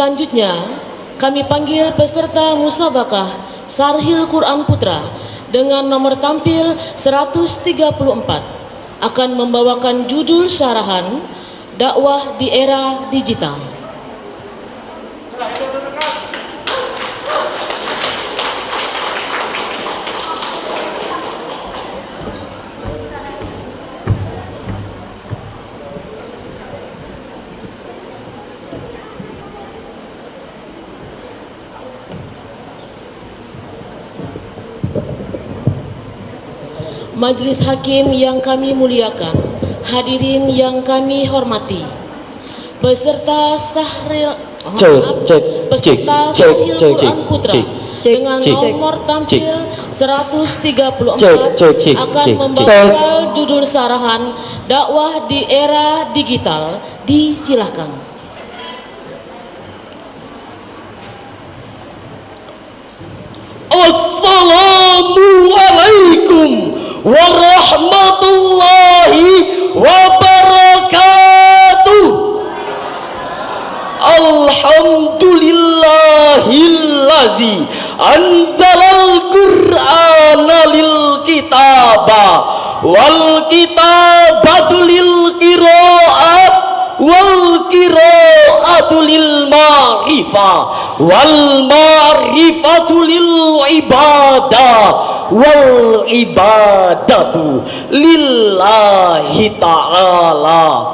Selanjutnya, kami panggil peserta musabakah Sarhil Quran Putra dengan nomor tampil 134 akan membawakan judul syarahan dakwah di era digital. Majelis Hakim yang kami muliakan, hadirin yang kami hormati, peserta Sarhil Quran Putra dengan nomor tampil 134 akan membawa judul syarahan dakwah di era digital. Disilahkan. Assalamualaikum warahmatullahi wabarakatuh. Alhamdulillahillazi anzalal qur'ana lil kitaba wal kitabatu lil qira'at wal qira'atu lil ma'rifah wal ma'rifatu lil ibadah wal ibadatu lillahi ta'ala.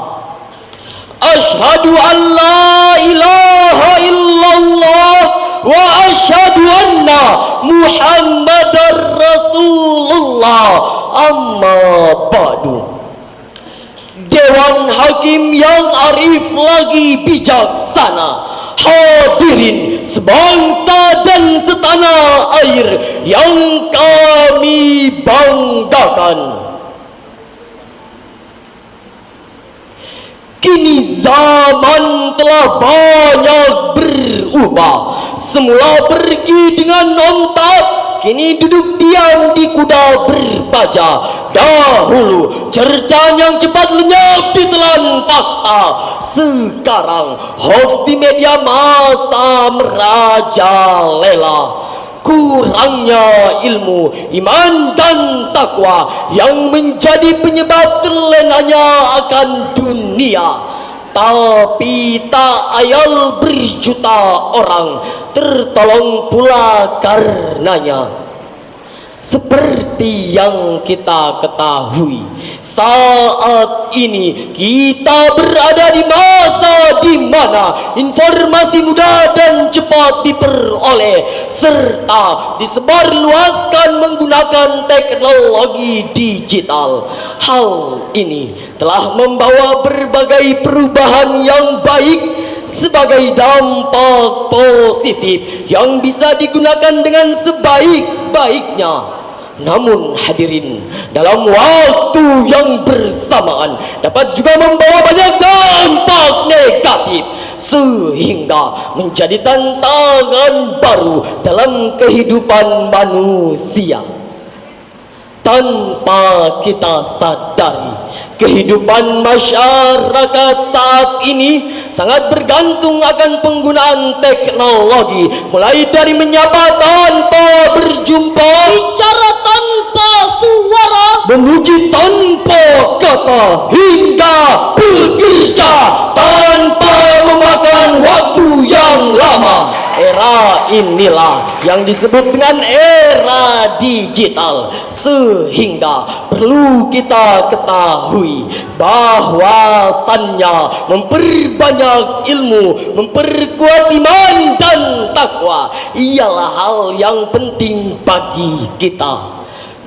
Asyhadu an la ilaha illallah wa asyhadu anna muhammadar rasulullah. Amma ba'du. Dewan Hakim yang arif lagi bijaksana, hadirin sebangsa dan setanah air yang kami banggakan. Kini zaman telah banyak berubah. Semula pergi dengan onta, kini duduk diam di kuda berbaja. Dahulu cercaan yang cepat lenyap ditelan fakta. Sekarang hoax di media massa merajalela. Kurangnya ilmu, iman dan takwa yang menjadi penyebab terlenanya akan dunia. Tapi tak ayal berjuta orang tertolong pula karenanya. Seperti yang kita ketahui, saat ini kita berada di masa di mana informasi mudah dan cepat diperoleh serta disebarluaskan menggunakan teknologi digital. Hal ini telah membawa berbagai perubahan yang baik sebagai dampak positif yang bisa digunakan dengan sebaik-baiknya. Namun hadirin, dalam waktu yang bersamaan dapat juga membawa banyak dampak negatif sehingga menjadi tantangan baru dalam kehidupan manusia. Tanpa kita sadari, kehidupan masyarakat saat ini sangat bergantung akan penggunaan teknologi, mulai dari menyapa tanpa berjumpa, Bicara tanpa suara, memuji tanpa kata, hingga bekerja tanpa memakan waktu yang lama. Era inilah yang disebut dengan era digital, sehingga perlu kita ketahui bahwasannya memperbanyak ilmu, memperkuat iman dan takwa ialah hal yang penting bagi kita.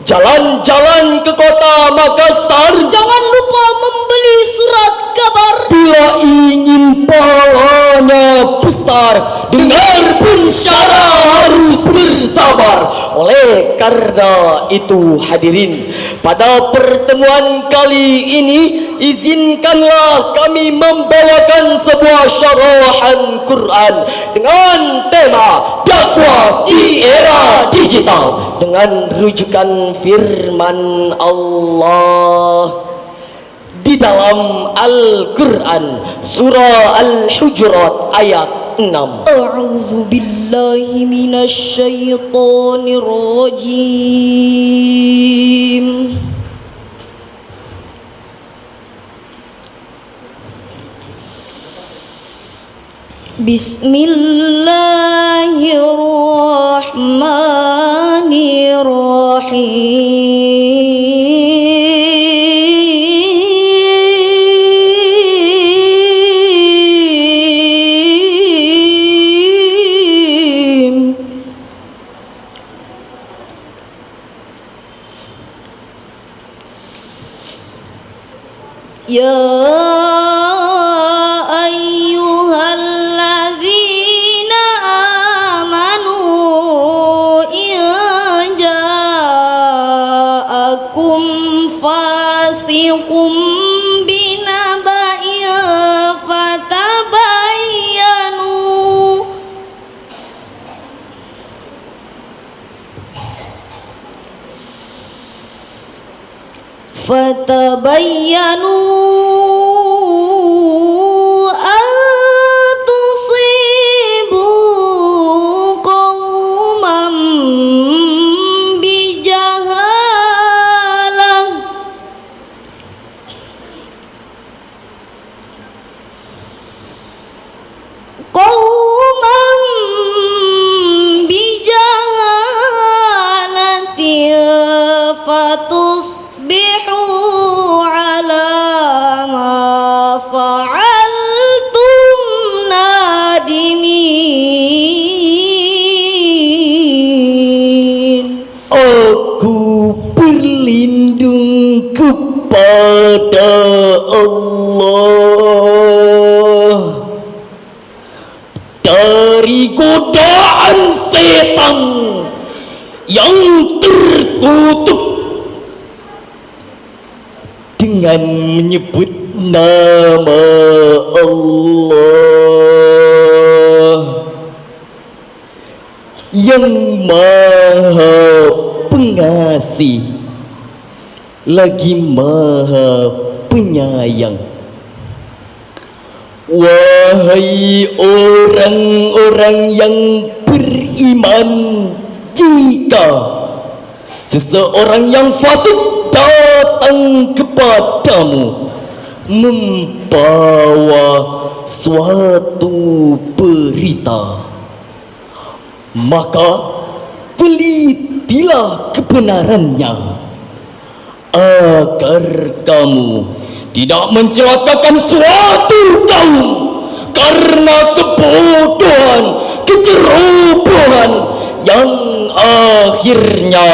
Jalan-jalan ke kota Makassar, jangan lupa membeli surat kabar. Bila ingin pahalanya besar, dengar pun syara harus bersabar. Oleh karena itu hadirin, pada pertemuan kali ini izinkanlah kami membawakan sebuah syarahan Quran dengan tema dakwah di era digital dengan rujukan firman Allah. di dalam Al-Quran surah Al-Hujurat ayat 6. A'udzu billahi minasy syaithanir rajim. Bismillahirrahmanirrahim. Ya ayyuhalladzina amanu in ja'akum fasiqun binaba'in fatabayyanu an tusibu qauman bijahalah qauman bijahalatin fatusbihu ala ma fa'altum nadimin. Aku berlindung kepada Allah dari godaan setan yang terkutuk dengan menyebut nama Allah yang Maha Pengasih lagi Maha Penyayang. Wahai orang-orang yang beriman, jika seseorang yang fasik datang kepadamu membawa suatu berita, maka telitilah kebenarannya agar kamu tidak mencelakakan suatu kaum karena kebodohan, kecerobohan yang akhirnya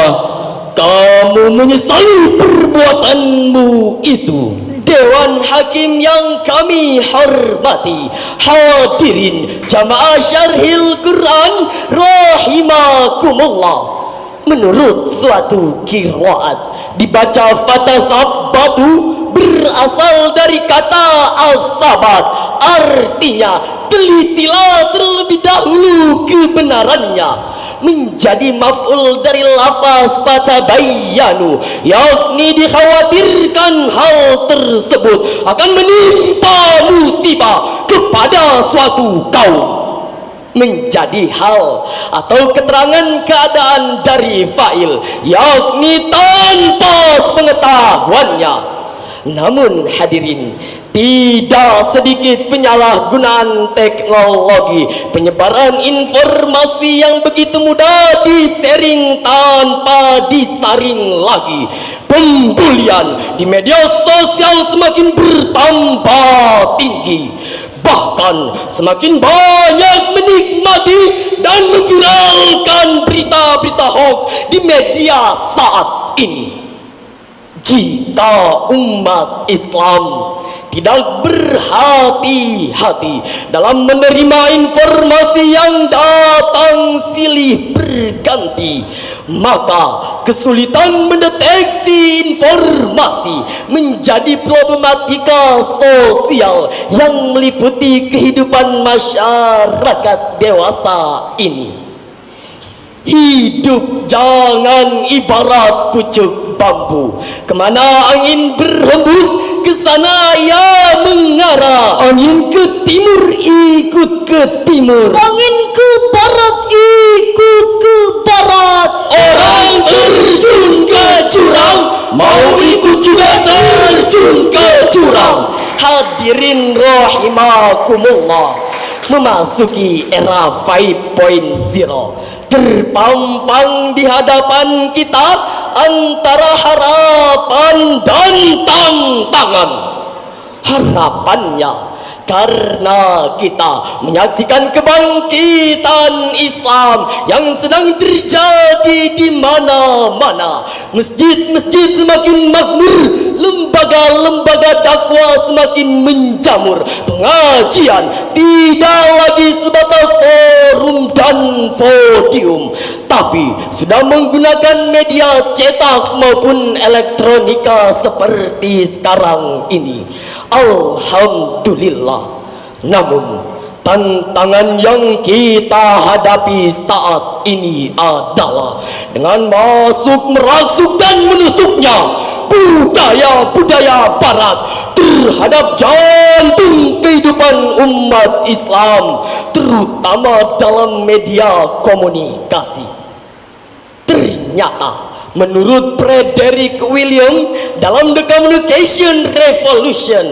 kamu menyesali perbuatanmu itu. Dewan Hakim yang kami hormati, hadirin jamaah Syarhil Quran rahimakumullah. Menurut suatu qiraat dibaca fatathabbatu berasal dari kata al-thabat, artinya telitilah terlebih dahulu kebenarannya, menjadi maf'ul dari lafaz fatabayyanu, yakni dikhawatirkan hal tersebut akan menimpa musibah kepada suatu kaum, menjadi hal atau keterangan keadaan dari fa'il, yakni tanpa pengetahuannya. Namun hadirin, tidak sedikit penyalahgunaan teknologi, penyebaran informasi yang begitu mudah disaring tanpa disaring lagi. Pembulian di media sosial semakin bertambah tinggi, bahkan semakin banyak menikmati dan memviralkan berita-berita hoax di media saat ini. Jika umat Islam tidak berhati-hati dalam menerima informasi yang datang silih berganti, maka kesulitan mendeteksi informasi menjadi problematika sosial yang meliputi kehidupan masyarakat dewasa ini. Hidup jangan ibarat pucuk bambu, kemana angin berhembus ke sana ya mengarah. Angin ke timur ikut ke timur. Angin ke barat ikut ke barat. Orang terjun ke jurang mau ikut juga terjun ke jurang. Hadirin rahimakumullah, memasuki era 5.0, terpampang di hadapan kita antara harapan dan tantangan. Harapannya karena kita menyaksikan kebangkitan Islam yang sedang terjadi di mana-mana. Masjid-masjid semakin makmur, lembaga-lembaga dakwah semakin menjamur. Pengajian tidak lagi sebatas forum dan podium, tapi sudah menggunakan media cetak maupun elektronika seperti sekarang ini. Alhamdulillah. Namun tantangan yang kita hadapi saat ini adalah dengan merasuk dan menusuknya budaya-budaya barat terhadap jantung kehidupan umat Islam, terutama dalam media komunikasi. Ternyata menurut Frederick William dalam The Communication Revolution,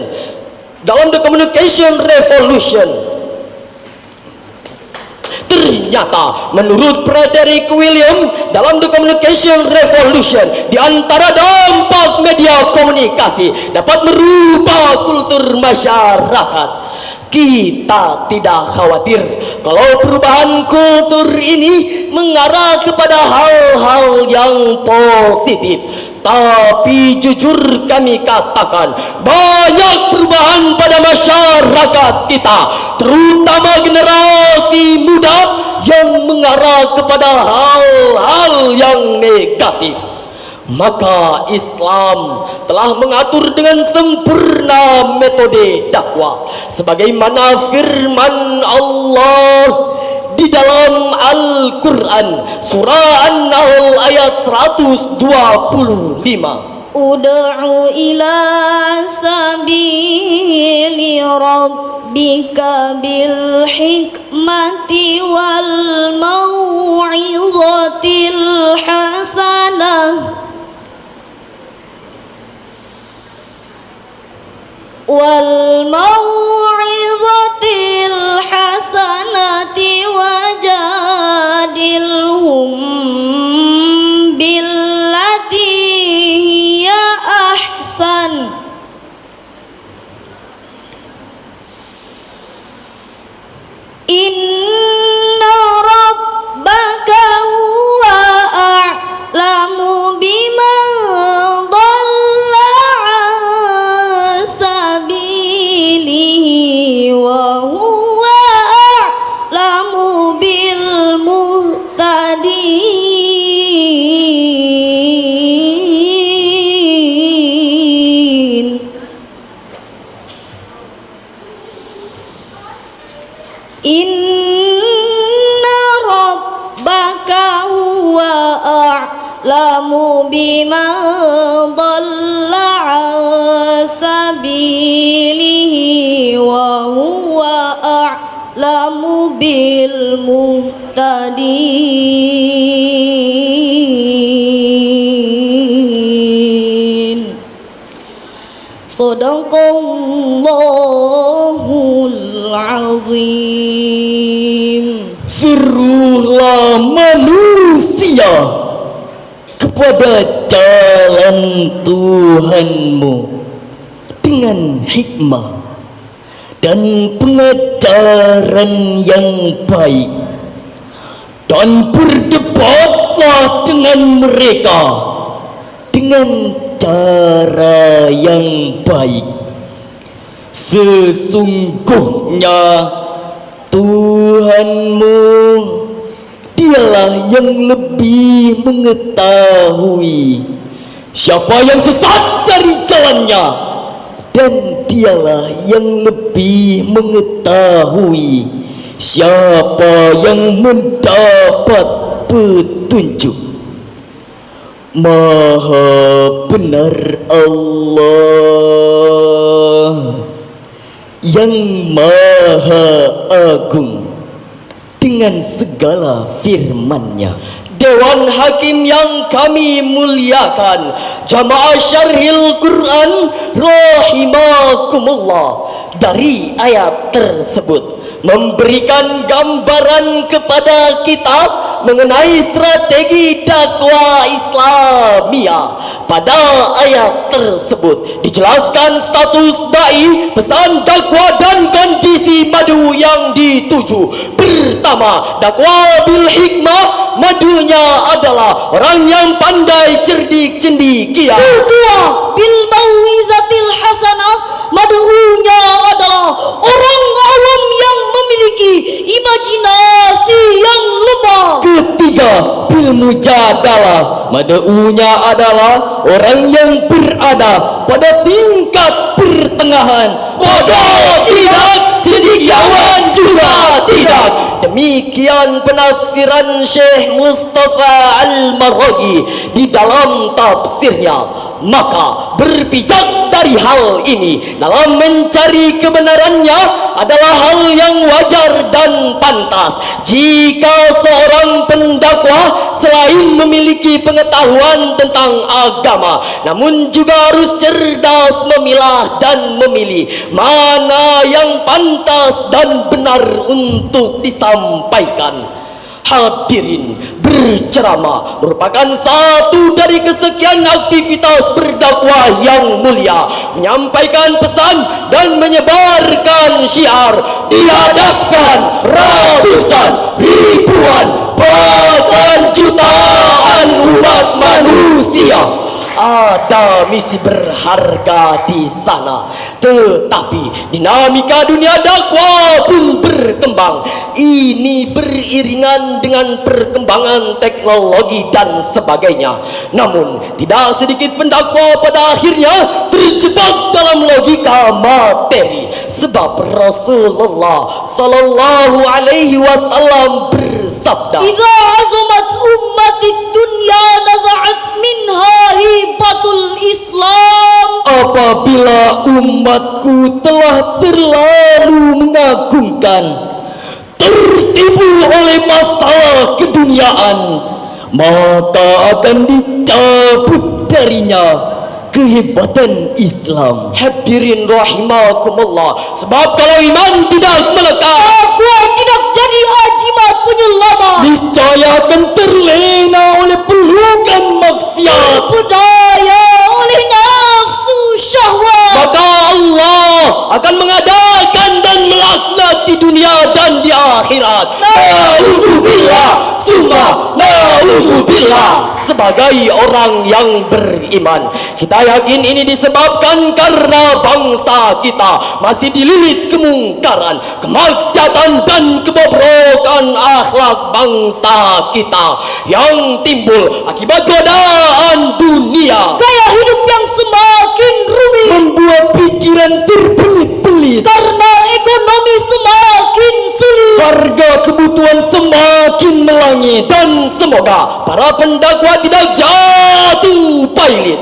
ternyata menurut Frederick William dalam The Communication Revolution, di antara dampak media komunikasi dapat merubah kultur masyarakat. Kita tidak khawatir kalau perubahan kultur ini mengarah kepada hal-hal yang positif. Tapi jujur kami katakan, banyak perubahan pada masyarakat kita, terutama generasi muda, yang mengarah kepada hal-hal yang negatif. Maka Islam telah mengatur dengan sempurna metode dakwah sebagaimana firman Allah di dalam Al-Quran surah An-Nahl ayat 125. Ud'u ila sabili rabbika bil hikmati wal mau'izatil hasanah wajadilhum billati hiya ahsan. Inna rabbaka huwa a'lamu biman dhalla an sabilihi wa huwa a'lamu bil muhtadin. Inna rabbaka huwa a'lamu biman dhalla an sabilihi wa huwa a'lamu bil muhtadin. Sadaqallahul azim. Serulah manusia kepada jalan Tuhanmu dengan hikmah dan pengajaran yang baik, dan berdebatlah dengan mereka dengan cara yang baik. Sesungguhnya Tuhanmu dialah yang lebih mengetahui siapa yang sesat dari jalannya, dan dialah yang lebih mengetahui siapa yang mendapat petunjuk. Maha benar Allah. yang Maha Agung dengan segala firman-Nya. Dewan Hakim yang kami muliakan, jamaah syarhil Quran rahimakumullah, dari ayat tersebut memberikan gambaran kepada kita mengenai strategi dakwah Islamiyah. Pada ayat tersebut dijelaskan status dai, pesan dakwah dan kondisi madu yang dituju. Pertama, dakwah bil hikmah, madunya adalah orang yang pandai, cerdik, cendekia. Kedua, bil mau'izatil hasanah, madunya adalah orang awam yang memiliki imajinasi yang lemah. Ketiga, bil mujadalah, madunya adalah orang yang berada pada tingkat pertengahan. Bodoh tidak, cendekiawan juga tidak. Demikian penafsiran Syekh Mustafa Al-Maraghi di dalam tafsirnya. Maka berpijak dari hal ini dalam mencari kebenarannya adalah hal yang wajar dan pantas jika seorang pendakwah selain memiliki pengetahuan tentang agama, namun juga harus cerdas memilah dan memilih mana yang pantas dan benar untuk disampaikan. Hadirin, berceramah merupakan satu dari kesekian aktivitas berdakwah yang mulia, menyampaikan pesan dan menyebarkan syiar di hadapan ratusan, ribuan, bahkan jutaan umat manusia. Ada misi berharga di sana, tetapi dinamika dunia dakwah pun berkembang. Ini beriringan dengan perkembangan teknologi dan sebagainya. Namun tidak sedikit pendakwah pada akhirnya terjebak dalam logika materi, sebab Rasulullah sallallahu alaihi wasallam bersabda, "Idza azumat ummatid dunya naza'at minha hibatul Islam." Apabila umatku telah terlalu mengagungkan, tertipu oleh masalah keduniaan, maka akan dicabut darinya kehebatan Islam. Hadirin rahimakumullah, sebab kalau iman tidak melekat, Dakwah tidak jadi ajimat penyelamat, niscaya akan terlena oleh pelukan maksiat, berdaya oleh nafsu syahwat. maka Allah akan mengadakan dan melaknat di dunia dan di akhirat. Nauzubillah, summa nauzubillah. Sebagai orang yang beriman, kita yakin ini disebabkan karena bangsa kita masih dililit kemungkaran, kemaksiatan dan kebobrokan akhlak bangsa kita yang timbul akibat godaan dunia. Gaya hidup yang semakin rumit Membuat pikiran terbelit-belit, karena ekonomi semakin sulit. harga kebutuhan semakin melangit, dan semoga para pendakwa tidak jatuh pailit.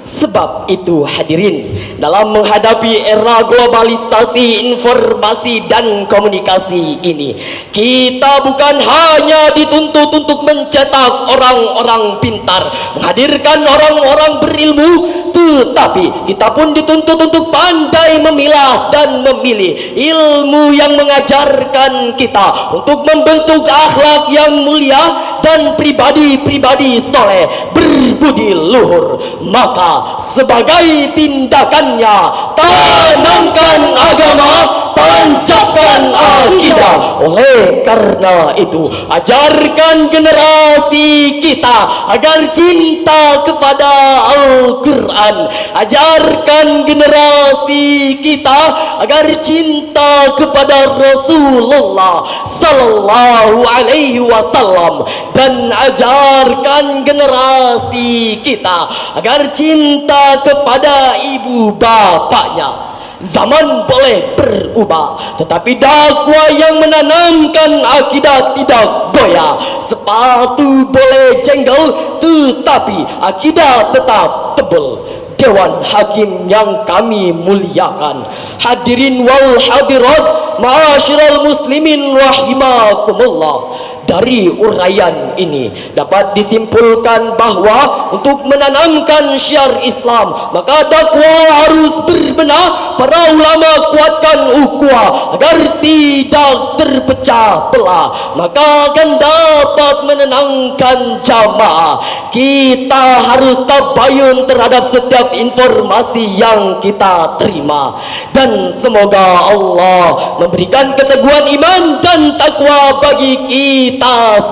Sebab itu hadirin, dalam menghadapi era globalisasi informasi dan komunikasi ini, kita bukan hanya dituntut untuk mencetak orang-orang pintar, menghadirkan orang-orang berilmu, tetapi kita pun dituntut untuk pandai memilah dan memilih ilmu yang mengajarkan kita untuk membentuk akhlak yang mulia dan pribadi-pribadi soleh berbudi luhur. Maka sebagai tindakannya, tanamkan agama, tancapkan akidah. Oleh karena itu, ajarkan generasi kita agar cinta kepada Al-Quran, ajarkan generasi kita agar cinta kepada Rasulullah sallallahu alaihi wasallam, dan ajarkan generasi kita agar cinta kepada ibu bapaknya. Zaman boleh berubah, tetapi dakwah yang menanamkan akidah tidak goyah. Sepatu boleh jengkel, tetapi akidah tetap tebal. Dewan Hakim yang kami muliakan, hadirin wal hadirat, ma'asyiral muslimin rahimakumullah. Dari uraian ini dapat disimpulkan bahwa untuk menanamkan syiar Islam, maka dakwah harus berbenah. Para ulama kuatkan ukhuwah agar tidak terpecah belah, maka akan dapat menenangkan jamaah. Kita harus tabayun terhadap setiap informasi yang kita terima, dan semoga Allah memberikan keteguhan iman dan takwa bagi kita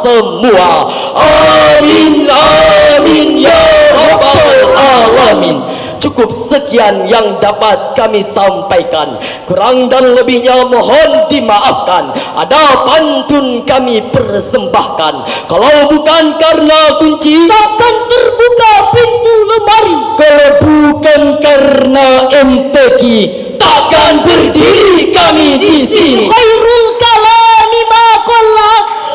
semua. Amin amin ya rabbal alamin. Cukup sekian yang dapat kami sampaikan. Kurang dan lebihnya mohon dimaafkan. Ada pantun kami persembahkan. Kalau bukan karena kunci, takkan terbuka pintu lemari. kalau bukan karena MTQ, takkan berdiri kami di sini. Khairul kalami ma qalla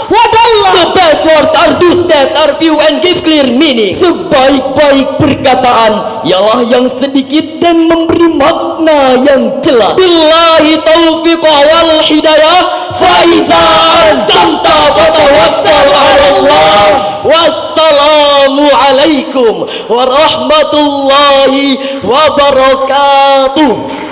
wa dalla. The best words are those that are few and give clear meaning. Sebaik-baik perkataan ialah yang sedikit dan memberi makna yang jelas. Billahi taufiq wal hidayah. Faiza azamta fatawakkal 'ala Allah. Wassalamu alaikum warahmatullahi wabarakatuh.